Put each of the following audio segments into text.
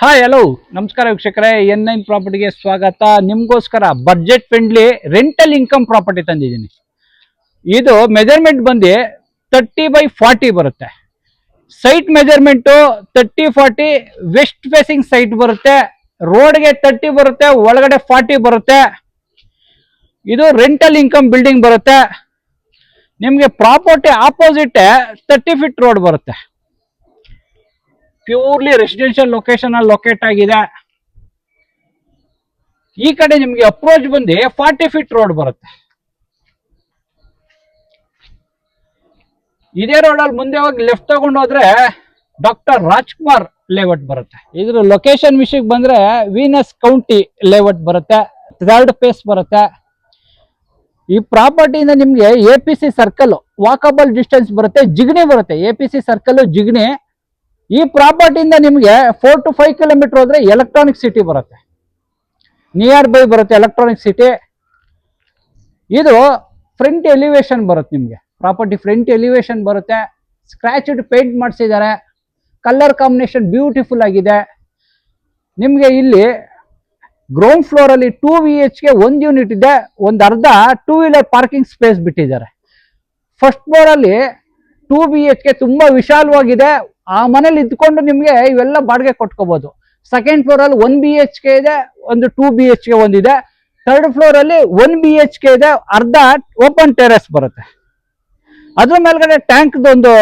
Hi hello ನಮಸ್ಕಾರ ವೀಕ್ಷಕರೇ, N9 ಪ್ರಾಪರ್ಟಿಗೆ ಸ್ವಾಗತ. ನಿಮಗೋಸ್ಕರ budget friendly rental income property ತಂದಿದ್ದೀನಿ. ಇದು ಮೆಜರ್ಮೆಂಟ್ ಬಂದು 30x40 ಬರುತ್ತೆ. Site measurement 30-40 west facing site ಬರುತ್ತೆ. ರೋಡ್ಗೆ 30 ಬರುತ್ತೆ, ಒಳಗಡೆ 40 ಬರುತ್ತೆ. ಇದು ರೆಂಟಲ್ ಇನ್ಕಮ್ ಬಿಲ್ಡಿಂಗ್ ಬರುತ್ತೆ. ನಿಮಗೆ ಪ್ರಾಪರ್ಟಿ ಆಪೋಸಿಟ್ 30 ಫೀಟ್ ರೋಡ್ ಬರುತ್ತೆ. ಪ್ಯೂರ್ಲಿ ರೆಸಿಡೆನ್ಷಿಯಲ್ ಲೊಕೇಶನ್ ಅಲ್ಲಿ ಲೊಕೇಟ್ ಆಗಿದೆ. ಈ ಕಡೆ ನಿಮಗೆ ಅಪ್ರೋಚ್ ಬಂದು 40 ಫೀಟ್ ರೋಡ್ ಬರುತ್ತೆ. ಇದೇ ರೋಡ್ ಅಲ್ಲಿ ಮುಂದೆ ಹೋಗಿ ಲೆಫ್ಟ್ ತಗೊಂಡು ಹೋದ್ರೆ ಡಾಕ್ಟರ್ ರಾಜ್ಕುಮಾರ್ ಲೇಔಟ್ ಬರುತ್ತೆ. ಇದ್ರ ಲೊಕೇಶನ್ ವಿಷಯಕ್ಕೆ ಬಂದ್ರೆ ವೀನಸ್ ಕೌಂಟಿ ಲೇಔಟ್ ಬರುತ್ತೆ. 3rd ಫೇಸ್ ಬರುತ್ತೆ. ಈ ಪ್ರಾಪರ್ಟಿಯಿಂದ ನಿಮ್ಗೆ APC ಸರ್ಕಲ್ ವಾಕಬಲ್ ಡಿಸ್ಟೆನ್ಸ್ ಬರುತ್ತೆ. ಜಿಗಣಿ ಬರುತ್ತೆ. APC circle Jigani. ಈ ಪ್ರಾಪರ್ಟಿಯಿಂದ ನಿಮಗೆ 4 to 5 ಕಿಲೋಮೀಟರ್ ಹೋದ್ರೆ ಎಲೆಕ್ಟ್ರಾನಿಕ್ ಸಿಟಿ ಬರುತ್ತೆ. ನಿಯರ್ ಬೈ ಬರುತ್ತೆ ಎಲೆಕ್ಟ್ರಾನಿಕ್ ಸಿಟಿ. ಇದು ಫ್ರಂಟ್ ಎಲಿವೇಶನ್ ಬರುತ್ತೆ. ನಿಮಗೆ ಪ್ರಾಪರ್ಟಿ ಫ್ರಂಟ್ ಎಲಿವೇಶನ್ ಬರುತ್ತೆ. ಸ್ಕ್ರಾಚ್ಡ್ ಪೇಂಟ್ ಮಾಡಿಸಿದ್ದಾರೆ. ಕಲರ್ ಕಾಂಬಿನೇಷನ್ ಬ್ಯೂಟಿಫುಲ್ ಆಗಿದೆ. ನಿಮಗೆ ಇಲ್ಲಿ ಗ್ರೌಂಡ್ ಫ್ಲೋರ್ ಅಲ್ಲಿ 2 BHK 1 ಯೂನಿಟ್ ಇದೆ. ಒಂದು ಅರ್ಧ 2 ವೀಲರ್ ಪಾರ್ಕಿಂಗ್ ಸ್ಪೇಸ್ ಬಿಟ್ಟಿದ್ದಾರೆ. ಫಸ್ಟ್ ಫ್ಲೋರ್ ಅಲ್ಲಿ 2 BHK ತುಂಬಾ ವಿಶಾಲವಾಗಿದೆ. ಆ ಮನೇಲಿ ಇದ್ಕೊಂಡು ನಿಮ್ಗೆ ಇವೆಲ್ಲ ಬಾಡಿಗೆ ಕೊಟ್ಕೋಬಹುದು. ಸೆಕೆಂಡ್ ಫ್ಲೋರ್ ಅಲ್ಲಿ 1 BHK ಇದೆ, ಒಂದು 2 BHK ಒಂದಿದೆ. 3rd ಫ್ಲೋರ್ ಅಲ್ಲಿ 1 BHK ಇದೆ, ಅರ್ಧ ಓಪನ್ ಟೆರೆಸ್ ಬರುತ್ತೆ. ಅದ್ರ ಮೇಲ್ಗಡೆ ಟ್ಯಾಂಕ್ ಒಂದು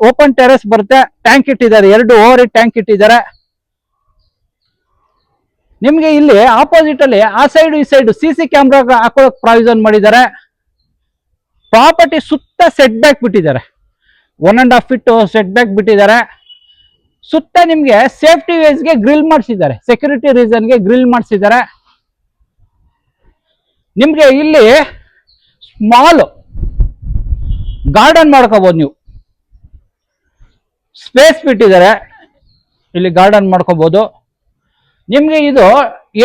ಓಪನ್ ಟೆರೆಸ್ ಬರುತ್ತೆ. ಟ್ಯಾಂಕ್ ಇಟ್ಟಿದ್ದಾರೆ, 2 ಓವರ್ ಟ್ಯಾಂಕ್ ಇಟ್ಟಿದ್ದಾರೆ. ನಿಮ್ಗೆ ಇಲ್ಲಿ ಆಪೋಸಿಟ್ ಅಲ್ಲಿ ಆ ಸೈಡ್ ಈ ಸೈಡ್ CC ಕ್ಯಾಮ್ರಾ ಹಾಕೊಳ್ಳೋಕೆ ಪ್ರಾವಿಷನ್ ಮಾಡಿದ್ದಾರೆ. ಪ್ರಾಪರ್ಟಿ ಸುತ್ತ ಸೆಟ್ ಬ್ಯಾಕ್ ಬಿಟ್ಟಿದ್ದಾರೆ. 1.5 ಫೀಟ್ ಸೆಟ್ ಬ್ಯಾಕ್ ಬಿಟ್ಟಿದ್ದಾರೆ. ಸುತ್ತ ನಿಮ್ಗೆ ಸೇಫ್ಟಿ ವೇಸ್ಗೆ ಗ್ರಿಲ್ ಮಾಡಿಸಿದ್ದಾರೆ. ಸೆಕ್ಯೂರಿಟಿ ರೀಸನ್ಗೆ ಗ್ರಿಲ್ ಮಾಡಿಸಿದ್ದಾರೆ. ನಿಮ್ಗೆ ಇಲ್ಲಿ ಸ್ಮಾಲ್ ಗಾರ್ಡನ್ ಮಾಡ್ಕೋಬಹುದು. ನೀವು ಸ್ಪೇಸ್ ಬಿಟ್ಟಿದ್ದಾರೆ, ಇಲ್ಲಿ ಗಾರ್ಡನ್ ಮಾಡ್ಕೋಬಹುದು. ನಿಮ್ಗೆ ಇದು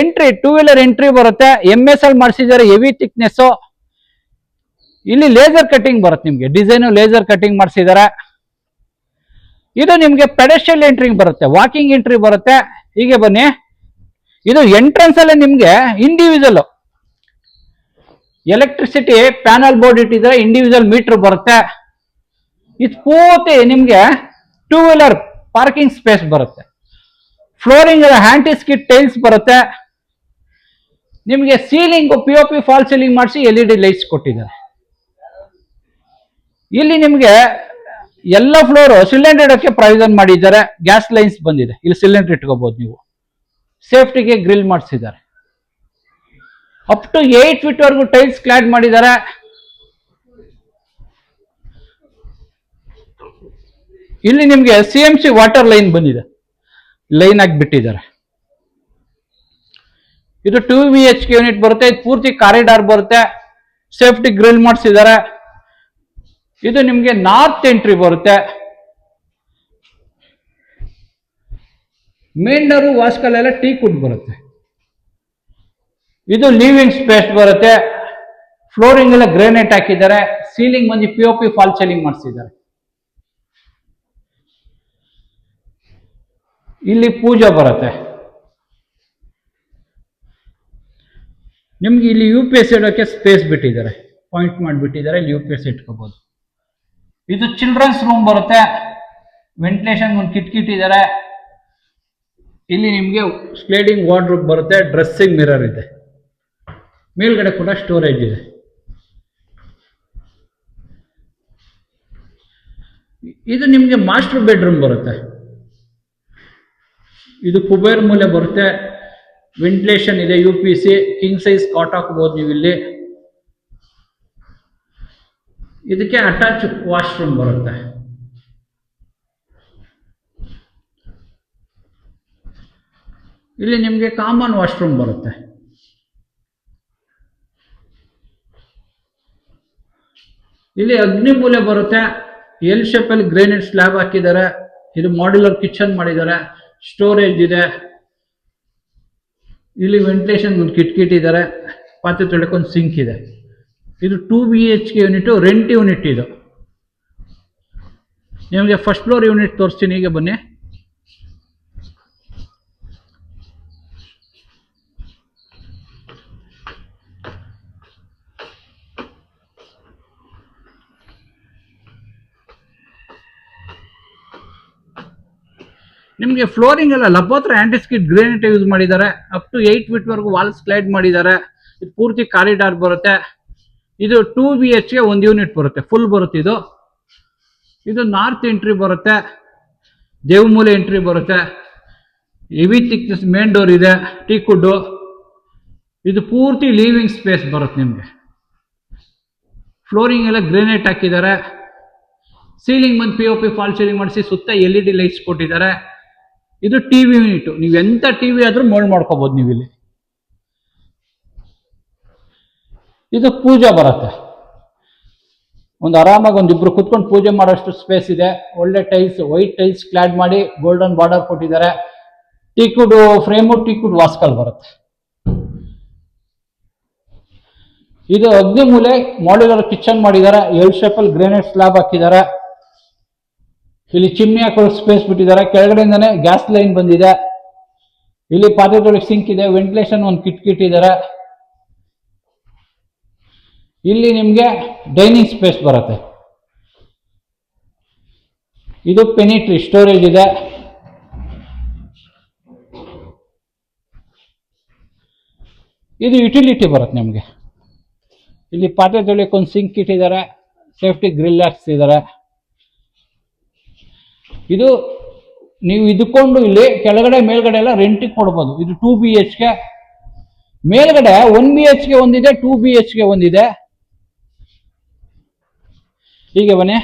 ಎಂಟ್ರಿ 2 ವೀಲರ್ ಎಂಟ್ರಿ ಬರುತ್ತೆ. MSL ಮಾಡಿಸಿದ್ದಾರೆ, ಹೆವಿ ಥಿಕ್ನೆಸ್. ಇಲ್ಲಿ ಲೇಸರ್ ಕಟಿಂಗ್ ಬರುತ್ತೆ. ನಿಮ್ಗೆ ಡಿಸೈನ್ ಲೇಸರ್ ಕಟಿಂಗ್ ಮಾಡಿಸಿದ್ದಾರೆ. ಇದು ನಿಮ್ಗೆ ಪೆಡೆಸ್ಟ್ರಿಯಲ್ ಎಂಟ್ರಿ ಬರುತ್ತೆ, ವಾಕಿಂಗ್ ಎಂಟ್ರಿ ಬರುತ್ತೆ. ಹೀಗೆ ಬನ್ನಿ. ಇದು ಎಂಟ್ರೆನ್ಸ್ ಅಲ್ಲೇ ನಿಮ್ಗೆ ಇಂಡಿವಿಜುವಲ್ ಎಲೆಕ್ಟ್ರಿಸಿಟಿ ಪ್ಯಾನಲ್ ಬೋರ್ಡ್ ಇಟ್ಟಿದ್ರೆ ಇಂಡಿವಿಜುವಲ್ ಮೀಟರ್ ಬರುತ್ತೆ. ಇದು ಪೂರ್ತಿ ನಿಮ್ಗೆ 2 ವೀಲರ್ ಪಾರ್ಕಿಂಗ್ ಸ್ಪೇಸ್ ಬರುತ್ತೆ. ಫ್ಲೋರಿಂಗ್ ಹ್ಯಾಂಟಿ ಸ್ಕಿಟ್ ಟೈಲ್ಸ್ ಬರುತ್ತೆ. ನಿಮ್ಗೆ ಸೀಲಿಂಗ್ POP ಫಾಲ್ ಸೀಲಿಂಗ್ ಮಾಡಿಸಿ LED ಲೈಟ್ಸ್ ಕೊಟ್ಟಿದ್ದಾರೆ. ಇಲ್ಲಿ ನಿಮ್ಗೆ ಎಲ್ಲ ಫ್ಲೋರ್ ಸಿಲಿಂಡರ್ ಇಡೋಕೆ ಪ್ರಾವಿಷನ್ ಮಾಡಿದ್ದಾರೆ. ಗ್ಯಾಸ್ ಲೈನ್ಸ್ ಬಂದಿದೆ, ಇಲ್ಲಿ ಸಿಲಿಂಡರ್ ಇಟ್ಕೋಬಹುದು ನೀವು. ಸೇಫ್ಟಿಗೆ ಗ್ರಿಲ್ ಮಾಡಿಸಿದ್ದಾರೆ. ಅಪ್ ಟು 8 ಫೀಟ್ ವರೆಗೂ ಟೈಲ್ಸ್ ಕ್ಲಾಡ್ ಮಾಡಿದ್ದಾರೆ. ಇಲ್ಲಿ ನಿಮ್ಗೆ CMC ವಾಟರ್ ಲೈನ್ ಬಂದಿದೆ, ಲೈನ್ ಆಗಿ ಬಿಟ್ಟಿದ್ದಾರೆ. ಇದು 2 BHK ಯೂನಿಟ್ ಬರುತ್ತೆ. ಇದು ಪೂರ್ತಿ ಕಾರಿಡಾರ್ ಬರುತ್ತೆ. ಸೇಫ್ಟಿ ಗ್ರಿಲ್ ಮಾಡಿಸಿದ್ದಾರೆ. ಇದು ನಿಮ್ಗೆ ನಾರ್ತ್ ಎಂಟ್ರಿ ಬರುತ್ತೆ. ಮೇನ್ ಡೋರು ವಾಸ್ಕಲ್ ಎಲ್ಲ ಟೀ ಕುಡ್ ಬರುತ್ತೆ. ಇದು ಲಿವಿಂಗ್ ಸ್ಪೇಸ್ ಬರುತ್ತೆ. ಫ್ಲೋರಿಂಗ್ ಎಲ್ಲ ಗ್ರಾನೈಟ್ ಹಾಕಿದ್ದಾರೆ. ಸೀಲಿಂಗ್ ಬಂದು POP ಫಾಲ್ ಸೀಲಿಂಗ್ ಮಾಡಿಸಿದ್ದಾರೆ. ಇಲ್ಲಿ ಪೂಜಾ ಬರುತ್ತೆ. ನಿಮ್ಗೆ ಇಲ್ಲಿ UPS ಇಡೋಕೆ ಸ್ಪೇಸ್ ಬಿಟ್ಟಿದ್ದಾರೆ, ಪಾಯಿಂಟ್ ಮಾಡಿಬಿಟ್ಟಿದ್ದಾರೆ. ಇಲ್ಲಿ UPS ಇಟ್ಕೋಬಹುದು. ಇದು ಚಿಲ್ಡ್ರನ್ಸ್ ರೂಮ್ ಬರುತ್ತೆ. ವೆಂಟಿಲೇಷನ್ ಒಂದು ಕಿಟ್ಕಿಟ್ಟಿದ್ದಾರೆ. ಇಲ್ಲಿ ನಿಮ್ಗೆ ಸ್ಲೈಡಿಂಗ್ ವಾರ್ಡ್ರೋಬ್ ಬರುತ್ತೆ. ಡ್ರೆಸ್ಸಿಂಗ್ ಮಿರರ್ ಇದೆ. ಮೇಲ್ಗಡೆ ಕೂಡ ಸ್ಟೋರೇಜ್ ಇದೆ. ಇದು ನಿಮ್ಗೆ ಮಾಸ್ಟರ್ ಬೆಡ್ರೂಮ್ ಬರುತ್ತೆ. ಇದು ಕುಬೇರ್ ಮೂಲೆ ಬರುತ್ತೆ. ವೆಂಟಿಲೇಷನ್ ಇದೆ, UPC ಕಿಂಗ್ ಸೈಜ್ ಕಾಟ್ ಹಾಕಬಹುದು ನೀವು ಇಲ್ಲಿ. ಇದಕ್ಕೆ ಅಟ್ಯಾಚ್ ವಾಶ್ರೂಮ್ ಬರುತ್ತೆ. ಇಲ್ಲಿ ನಿಮ್ಗೆ ಕಾಮನ್ ವಾಶ್ರೂಮ್ ಬರುತ್ತೆ. ಇಲ್ಲಿ ಅಗ್ನಿ ಮೂಲೆ ಬರುತ್ತೆ. ಎಲ್ ಶೇಪ್ ಅಲ್ಲಿ ಗ್ರಾನೈಟ್ ಸ್ಲ್ಯಾಬ್ ಹಾಕಿದ್ದಾರೆ. ಇದು ಮಾಡ್ಯುಲರ್ ಕಿಚನ್ ಮಾಡಿದ್ದಾರೆ. ಸ್ಟೋರೇಜ್ ಇದೆ. ಇಲ್ಲಿ ವೆಂಟಿಲೇಷನ್ ಒಂದು ಕಿಟ್ಕಿಟ್ಟಿದ್ದಾರೆ. ಪಾತ್ರೆ ತೊಳೆಯಕ್ಕೆ ಒಂದು ಸಿಂಕ್ ಇದೆ. ಇದು 2 BHK ಯೂನಿಟ್, ರೆಂಟ್ ಯೂನಿಟ್. ಇದು ನಿಮಗೆ ಫಸ್ಟ್ ಫ್ಲೋರ್ ಯೂನಿಟ್ ತೋರಿಸ್ತೀನಿ. ಈಗ ಬನ್ನಿ. ನಿಮಗೆ ಫ್ಲೋರಿಂಗ್ ಎಲ್ಲ ಲಬೋತ್ರ ಆಂಟಿಸ್ಕಿಡ್ ಗ್ರೇನೈಟ್ ಯೂಸ್ ಮಾಡಿದ್ದಾರೆ. ಅಪ್ ಟು 8 ಫೀಟ್ ವರೆಗೂ ವಾಲ್ ಸ್ಲೈಡ್ ಮಾಡಿದ್ದಾರೆ. ಇದು ಪೂರ್ತಿ ಕಾರಿಡಾರ್ ಬರುತ್ತೆ. ಇದು 2 BHK 1 ಯೂನಿಟ್ ಬರುತ್ತೆ, ಫುಲ್ ಬರುತ್ತೆ. ಇದು ನಾರ್ತ್ ಎಂಟ್ರಿ ಬರುತ್ತೆ, ದೇವಮೂಲೆ ಎಂಟ್ರಿ ಬರುತ್ತೆ. ಹೆವಿ ಥಿಕ್ನೆಸ್ ಮೇನ್ ಡೋರ್ ಇದೆ, ಟೀಕುಡ್. ಇದು ಪೂರ್ತಿ ಲಿವಿಂಗ್ ಸ್ಪೇಸ್ ಬರುತ್ತೆ ನಿಮಗೆ. ಫ್ಲೋರಿಂಗ್ ಎಲ್ಲ ಗ್ರೇನೈಟ್ ಹಾಕಿದ್ದಾರೆ. ಸೀಲಿಂಗ್ ಬಂದು POP ಫಾಲ್ ಸೀಲಿಂಗ್ ಮಾಡಿಸಿ ಸುತ್ತ LED ಲೈಟ್ಸ್ ಕೊಟ್ಟಿದ್ದಾರೆ. ಇದು ಟಿವಿ ಯೂನಿಟ್, ನೀವು ಎಂತ ಟಿವಿ ಆದ್ರೂ ಮೋಲ್ಡ್ ಮಾಡ್ಕೋಬಹುದು ನೀವು ಇಲ್ಲಿ. ಇದು ಪೂಜಾ ಬರುತ್ತೆ. ಒಂದು ಆರಾಮಾಗಿ ಒಂದಿಬ್ರು ಕುತ್ಕೊಂಡು ಪೂಜೆ ಮಾಡೋಷ್ಟು ಸ್ಪೇಸ್ ಇದೆ. ಒಳ್ಳೆ ಟೈಲ್ಸ್, ವೈಟ್ ಟೈಲ್ಸ್ ಕ್ಲಾಡ್ ಮಾಡಿ ಗೋಲ್ಡನ್ ಬಾರ್ಡರ್ ಕೊಟ್ಟಿದ್ದಾರೆ. ಟೀಕುಡ್ ಫ್ರೇಮು, ಟೀಕುಡ್ ವಾಸ್ಕಲ್ ಬರುತ್ತೆ. ಇದು ಅಗ್ನಿಮೂಲೆ ಮಾಡ್ಯುಲರ್ ಕಿಚನ್ ಮಾಡಿದ್ದಾರೆ. ಎಲ್ ಶೇಪಲ್ಲಿ ಗ್ರೇನೈಟ್ ಸ್ಲಾಬ್ ಹಾಕಿದ್ದಾರೆ. ಇಲ್ಲಿ ಚಿಮ್ನಿ ಹಾಕೊಳ್ಳೋ ಸ್ಪೇಸ್ ಬಿಟ್ಟಿದ್ದಾರೆ. ಕೆಳಗಡೆಯಿಂದಾನೆ ಗ್ಯಾಸ್ ಲೈನ್ ಬಂದಿದೆ. ಇಲ್ಲಿ ಪಾತ್ರೆ ತೊಳೆಗೆ ಸಿಂಕ್ ಇದೆ. ವೆಂಟಿಲೇಷನ್ ಒಂದು ಕಿಟ್ ಇದ್ದಾರೆ. ಇಲ್ಲಿ ನಿಮಗೆ ಡೈನಿಂಗ್ ಸ್ಪೇಸ್ ಬರುತ್ತೆ. ಇದು ಪೆನಿಟ್ರಿ ಸ್ಟೋರೇಜ್ ಇದೆ. ಇದು ಯುಟಿಲಿಟಿ ಬರುತ್ತೆ ನಿಮಗೆ. ಇಲ್ಲಿ ಪಾತ್ರೆ ತೊಳೆಯಕ್ಕೆ ಒಂದು ಸಿಂಕ್ ಇಟ್ಟಿದ್ದಾರೆ. ಸೇಫ್ಟಿ ಗ್ರಿಲ್ ಹಾಕ್ಸಿದ್ದಾರೆ. ಇದು ನೀವು ಇದ್ಕೊಂಡು ಇಲ್ಲಿ ಕೆಳಗಡೆ ಮೇಲ್ಗಡೆ ಎಲ್ಲ ರೆಂಟಿಗೆ ಕೊಡ್ಬೋದು. ಇದು 2 BHK. ಮೇಲ್ಗಡೆ 1 BHK ಒಂದಿದೆ, 2 BHK ಒಂದಿದೆ. ಹೀಗೆ ಬನ್ನಿ.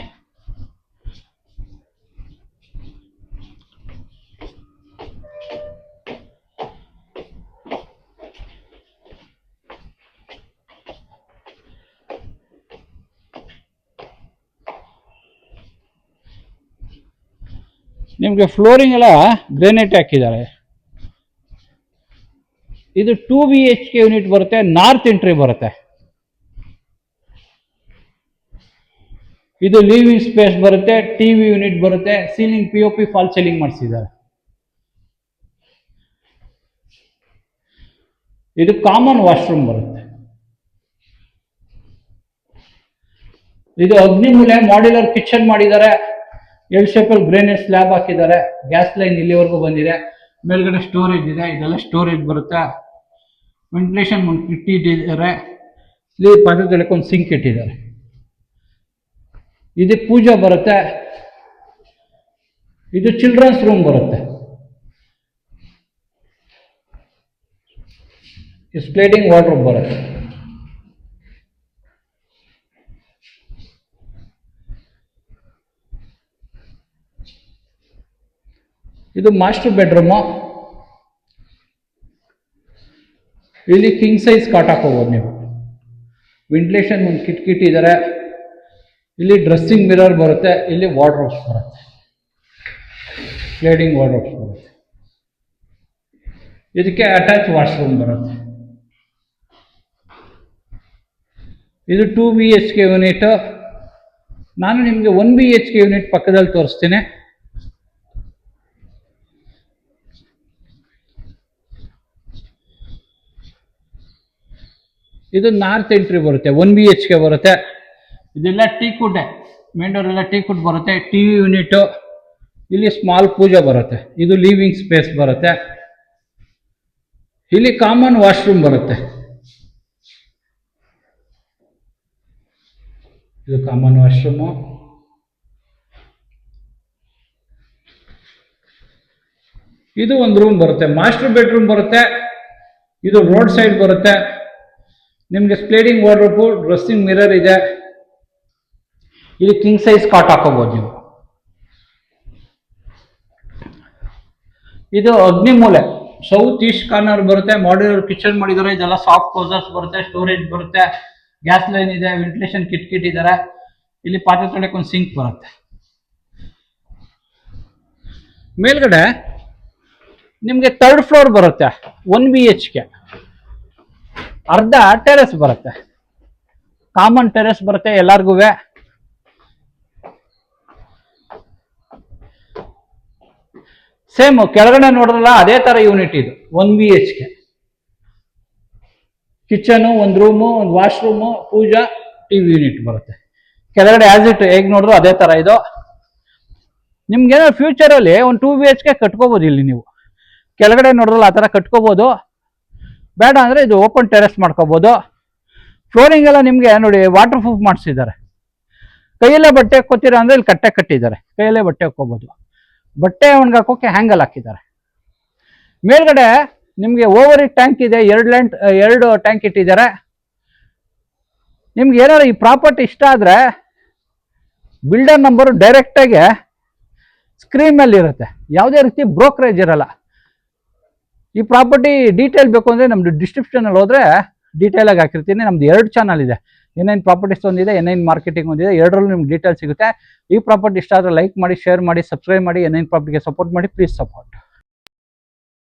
ನಿಮಗೆ ಫ್ಲೋರಿಂಗ್ ಎಲ್ಲ ಗ್ರೇನೈಟ್ ಹಾಕಿದ್ದಾರೆ. ಇದು 2 BHK ಯೂನಿಟ್ ಬರುತ್ತೆ, ನಾರ್ತ್ ಎಂಟ್ರಿ ಬರುತ್ತೆ. ಇದು ಲಿವಿಂಗ್ ಸ್ಪೇಸ್ ಬರುತ್ತೆ, ಟಿವಿ ಯೂನಿಟ್ ಬರುತ್ತೆ. ಸೀಲಿಂಗ್ POP ಫಾಲ್ ಸೀಲಿಂಗ್ ಮಾಡಿಸಿದ್ದಾರೆ. ಇದು ಕಾಮನ್ ವಾಶ್ರೂಮ್ ಬರುತ್ತೆ. ಇದು ಅಗ್ನಿಮೂಲೆ ಮಾಡ್ಯುಲರ್ ಕಿಚನ್ ಮಾಡಿದ್ದಾರೆ. ಎಲ್ ಶೇಪಲ್ಲಿ ಗ್ರೇನೈಟ್ ಸ್ಲ್ಯಾಬ್ ಹಾಕಿದ್ದಾರೆ. ಗ್ಯಾಸ್ ಲೈನ್ ಇಲ್ಲಿವರೆಗೂ ಬಂದಿದೆ. ಮೇಲ್ಗಡೆ ಸ್ಟೋರೇಜ್ ಇದೆ. ಇದೆಲ್ಲ ಸ್ಟೋರೇಜ್ ಬರುತ್ತೆ. ವೆಂಟಿಲೇಷನ್ ಒಂದು ಕಿಟ್ ಇಟ್ಟಿದ್ದಾರೆ. ಇಲ್ಲಿ ಪಾತ್ರೆ ತೊಳೆಯಕ್ಕೆ ಒಂದು ಸಿಂಕ್ ಇಟ್ಟಿದ್ದಾರೆ. ಇದು ಪೂಜಾ ಬರುತ್ತೆ. ಇದು ಚಿಲ್ಡ್ರನ್ಸ್ ರೂಮ್ ಬರುತ್ತೆ. ಸ್ಲೈಡಿಂಗ್ ವಾರ್ಡ್ರೋಬ್ ಬರುತ್ತೆ. ಇದು ಮಾಸ್ಟರ್ ಬೆಡ್ರೂಮು. ಇಲ್ಲಿ ಕಿಂಗ್ ಸೈಜ್ ಕಾಟ್ ಹಾಕೋಬಹುದು ನೀವು. ವೆಂಟಿಲೇಷನ್ ಒಂದು ಕಿಟ್ ಇದ್ದಾರೆ. ಇಲ್ಲಿ ಡ್ರೆಸ್ಸಿಂಗ್ ಮಿರರ್ ಬರುತ್ತೆ. ಇಲ್ಲಿ ವಾರ್ಡ್ರೋಬ್ಸ್ ಬರುತ್ತೆ, ಸ್ಲೈಡಿಂಗ್ ವಾರ್ಡ್ರೋಬ್ಸ್ ಬರುತ್ತೆ. ಇದಕ್ಕೆ ಅಟ್ಯಾಚ್ ವಾಶ್ರೂಮ್ ಬರುತ್ತೆ. ಇದು 2 BHK ಯೂನಿಟ್. ನಾನು ನಿಮಗೆ 1 BHK ಯೂನಿಟ್ ಪಕ್ಕದಲ್ಲಿ ತೋರಿಸ್ತೀನಿ. ಇದು ನಾರ್ತ್ ಎಂಟ್ರಿ ಬರುತ್ತೆ, 1 BHK ಬರುತ್ತೆ. ಇದೆಲ್ಲ ಟೀಕುಡ್, ಮೇನ್ ಡೋರ್ ಎಲ್ಲ ಟೀಕುಡ್ ಬರುತ್ತೆ. TV unit. ಇಲ್ಲಿ ಸ್ಮಾಲ್ ಪೂಜಾ ಬರುತ್ತೆ. ಇದು ಲಿವಿಂಗ್ ಸ್ಪೇಸ್ ಬರುತ್ತೆ. ಇಲ್ಲಿ ಕಾಮನ್ ವಾಶ್ರೂಮ್ ಬರುತ್ತೆ. ಇದು ಕಾಮನ್ ವಾಶ್ರೂಮು. ಇದು ಒಂದು ರೂಮ್ ಬರುತ್ತೆ, ಮಾಸ್ಟರ್ ಬೆಡ್ರೂಮ್ ಬರುತ್ತೆ. ಇದು ರೋಡ್ ಸೈಡ್ ಬರುತ್ತೆ. ನಿಮಗೆ ಸ್ಲೈಡಿಂಗ್ ವಾರ್ಡ್ರೋಬ್, ಡ್ರೆಸ್ಸಿಂಗ್ ಮಿರರ್ ಇದೆ. ಇಲ್ಲಿ ಕಿಂಗ್ ಸೈಜ್ ಕಾಟ್ ಹಾಕೋಬಹುದು ನೀವು. ಇದು ಅಗ್ನಿಮೂಲೆ ಸೌತ್ ಈಸ್ಟ್ ಕಾರ್ನರ್ ಬರುತ್ತೆ. ಮಾಡ್ಯುಲರ್ ಕಿಚನ್ ಮಾಡಿದ್ದಾರೆ. ಇದೆಲ್ಲ ಸಾಫ್ಟ್ ಕ್ಲೋಸರ್ಸ್ ಬರುತ್ತೆ. ಸ್ಟೋರೇಜ್ ಬರುತ್ತೆ. ಗ್ಯಾಸ್ ಲೈನ್ ಇದೆ. ವೆಂಟಿಲೇಷನ್ ಕಿಟ್ ಇದ್ದಾರೆ. ಇಲ್ಲಿ ಪಾತ್ರೆ ತೊಳೆಯಕ್ಕೆ ಒಂದು ಸಿಂಕ್ ಬರುತ್ತೆ. ಮೇಲ್ಗಡೆ ನಿಮಗೆ 3rd ಫ್ಲೋರ್ ಬರುತ್ತೆ, 1 BHK. ಅರ್ಧ ಟೆರೆಸ್ ಬರುತ್ತೆ, ಕಾಮನ್ ಟೆರೆಸ್ ಬರುತ್ತೆ ಎಲ್ಲಾರ್ಗೂ. ಸೇಮ್ ಕೆಳಗಡೆ ನೋಡಿದ್ರಲ್ಲ ಅದೇ ತರ ಯೂನಿಟ್. ಇದು 1 BHK. ಕಿಚನು, ಒಂದು ರೂಮು, ಒಂದು ವಾಶ್ರೂಮು, ಪೂಜಾ, ಟಿವಿ ಯೂನಿಟ್ ಬರುತ್ತೆ. ಕೆಳಗಡೆ ಆಸ್ ಇಟ್ ಹೇಗೆ ನೋಡಿದ್ರು ಅದೇ ತರ ಇದು. ನಿಮ್ಗೇನೋ ಫ್ಯೂಚರಲ್ಲಿ ಒಂದು 2 BHK ಕಟ್ಕೋಬೋದು ಇಲ್ಲಿ ನೀವು. ಕೆಳಗಡೆ ನೋಡಿದ್ರಲ್ಲ ಆ ಥರ ಕಟ್ಕೋಬೋದು. ಬೇಡ ಅಂದರೆ ಇದು ಓಪನ್ ಟೆರೆಸ್ ಮಾಡ್ಕೋಬೋದು. ಫ್ಲೋರಿಂಗ್ ಎಲ್ಲ ನಿಮಗೆ ನೋಡಿ ವಾಟರ್ ಪ್ರೂಫ್ ಮಾಡಿಸಿದ್ದಾರೆ. ಕೈಯಲ್ಲೇ ಬಟ್ಟೆ ಹಾಕೋತೀರಾ ಅಂದರೆ ಇಲ್ಲಿ ಕಟ್ಟೆ ಕಟ್ಟಿದ್ದಾರೆ, ಕೈಯಲ್ಲೇ ಬಟ್ಟೆ ಹಾಕೋಬೋದು. ಬಟ್ಟೆ ಒಣಗಾಕೋಕೆ ಹ್ಯಾಂಗಲ್ ಹಾಕಿದ್ದಾರೆ. ಮೇಲ್ಗಡೆ ನಿಮಗೆ ಓವರ್ ಟ್ಯಾಂಕ್ ಇದೆ, 2 ಟ್ಯಾಂಕ್ ಇಟ್ಟಿದ್ದಾರೆ. ನಿಮ್ಗೆ ಏನಾದ್ರು ಈ ಪ್ರಾಪರ್ಟಿ ಇಷ್ಟ ಆದರೆ ಬಿಲ್ಡರ್ ನಂಬರು ಡೈರೆಕ್ಟಾಗಿ ಸ್ಕ್ರೀನ್ ಮೇಲೆ ಇರುತ್ತೆ, ಯಾವುದೇ ರೀತಿ ಬ್ರೋಕರೇಜ್ ಇರಲ್ಲ. ಈ ಪ್ರಾಪರ್ಟಿ ಡೀಟೇಲ್ ಬೇಕು ಅಂದರೆ ನಮ್ಮದು ಡಿಸ್ಕ್ರಿಪ್ಷನಲ್ಲಿ ಹೋದರೆ ಡೀಟೇಲಾಗಿ ಹಾಕಿರ್ತೀನಿ. ನಮ್ದು 2 ಚಾನಲ್ ಇದೆ, N9 ಪ್ರಾಪರ್ಟೀಸ್ ಒಂದಿದೆ, N9 ಮಾರ್ಕೆಟಿಂಗ್ ಒಂದಿದೆ. 2ರಲ್ಲೂ ನಿಮ್ಗೆ ಡೀಟೇಲ್ ಸಿಗುತ್ತೆ. ಈ ಪ್ರಾಪರ್ಟಿ ಇಷ್ಟ ಆದರೆ ಲೈಕ್ ಮಾಡಿ, ಶೇರ್ ಮಾಡಿ, ಸಬ್ಸ್ಕ್ರೈಬ್ ಮಾಡಿ. N9 ಪ್ರಾಪರ್ಟಿಗೆ ಸಪೋರ್ಟ್ ಮಾಡಿ, ಪ್ಲೀಸ್ ಸಪೋರ್ಟ್.